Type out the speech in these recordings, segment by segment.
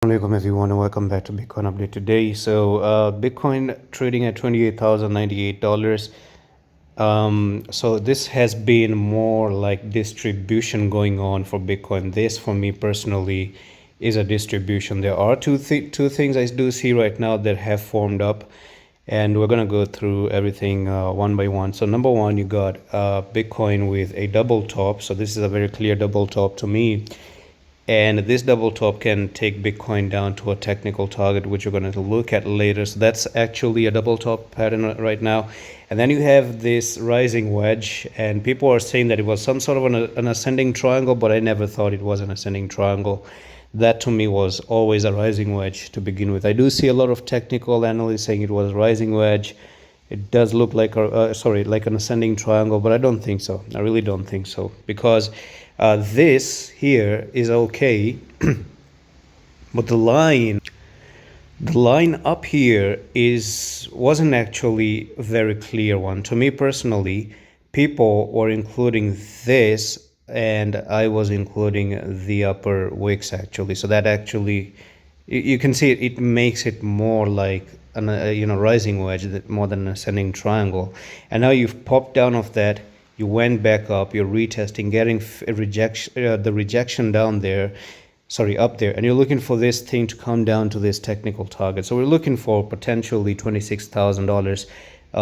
Assalamualaikum everyone and welcome back to Bitcoin update today. So Bitcoin trading at $28,098. So this has been more like distribution going on for Bitcoin. This for me personally is a distribution. There are two things I do see right now that have formed up, and we're gonna go through everything one by one. So number one, you got Bitcoin with a double top. So this is a very clear double top to me. And this double top can take Bitcoin down to a technical target, which we're going to look at later. So that's actually a double top pattern right now. And then you have this rising wedge, and people are saying that it was some sort of an ascending triangle, but I never thought it was an ascending triangle. That to me was always a rising wedge to begin with. I do see a lot of technical analysts saying it was a rising wedge. It does look like like an ascending triangle, but I don't think so. I really don't think so, because this here is okay, but the line up here wasn't actually a very clear one. To me personally, people were including this, and I was including the upper wicks actually. So that actually, you can see it makes it more like an rising wedge more than an ascending triangle. And now you've popped down of that. You went back up, you're retesting, getting the rejection down there, up there, and you're looking for this thing to come down to this technical target. So we're looking for potentially $26,000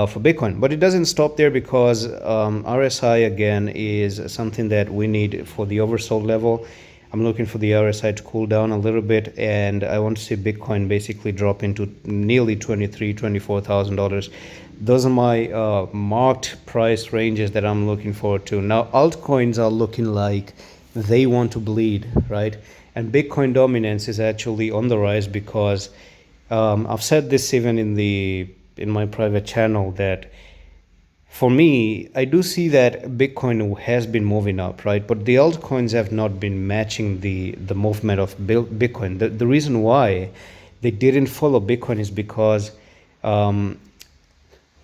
for Bitcoin, but it doesn't stop there, because RSI again is something that we need for the oversold level. I'm looking for the RSI to cool down a little bit, and I want to see Bitcoin basically drop into nearly $24,000. Those are my marked price ranges that I'm looking forward to. Now, altcoins are looking like they want to bleed, right? And Bitcoin dominance is actually on the rise, because I've said this even in my private channel, that for me, I do see that Bitcoin has been moving up, right? But the altcoins have not been matching the movement of Bitcoin. The reason why they didn't follow Bitcoin is because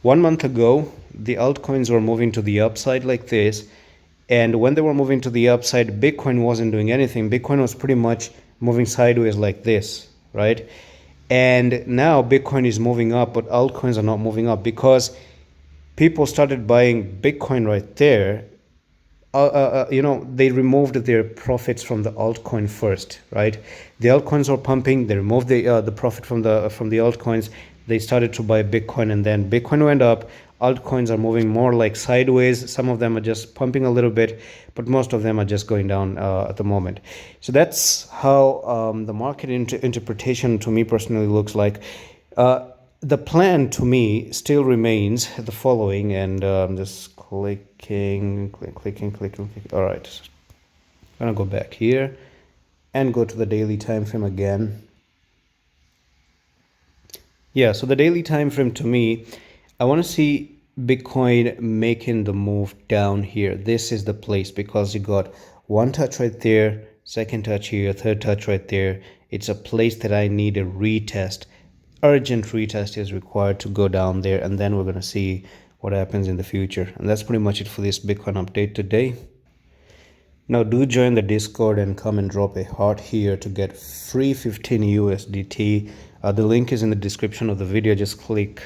1 month ago, the altcoins were moving to the upside like this. And when they were moving to the upside, Bitcoin wasn't doing anything. Bitcoin was pretty much moving sideways like this, right? And now Bitcoin is moving up, but altcoins are not moving up, because people started buying Bitcoin right there. They removed their profits from the altcoin first, right? The altcoins were pumping. They removed the profit from the altcoins. They started to buy Bitcoin, and then Bitcoin went up. Altcoins are moving more like sideways. Some of them are just pumping a little bit, but most of them are just going down at the moment. So that's how the market interpretation to me personally looks like. The plan to me still remains the following, and I'm just clicking. All right, I'm gonna go back here and go to the daily time frame again. Yeah, so the daily time frame to me, I want to see Bitcoin making the move down here. This is the place, because you got one touch right there, second touch here, third touch right there. It's a place that I need a retest. Urgent retest is required to go down there, and then we're going to see what happens in the future. And that's pretty much it for this Bitcoin update today. Now do join the Discord and come and drop a heart here to get free 15 USDT. The link is in the description of the video. Just click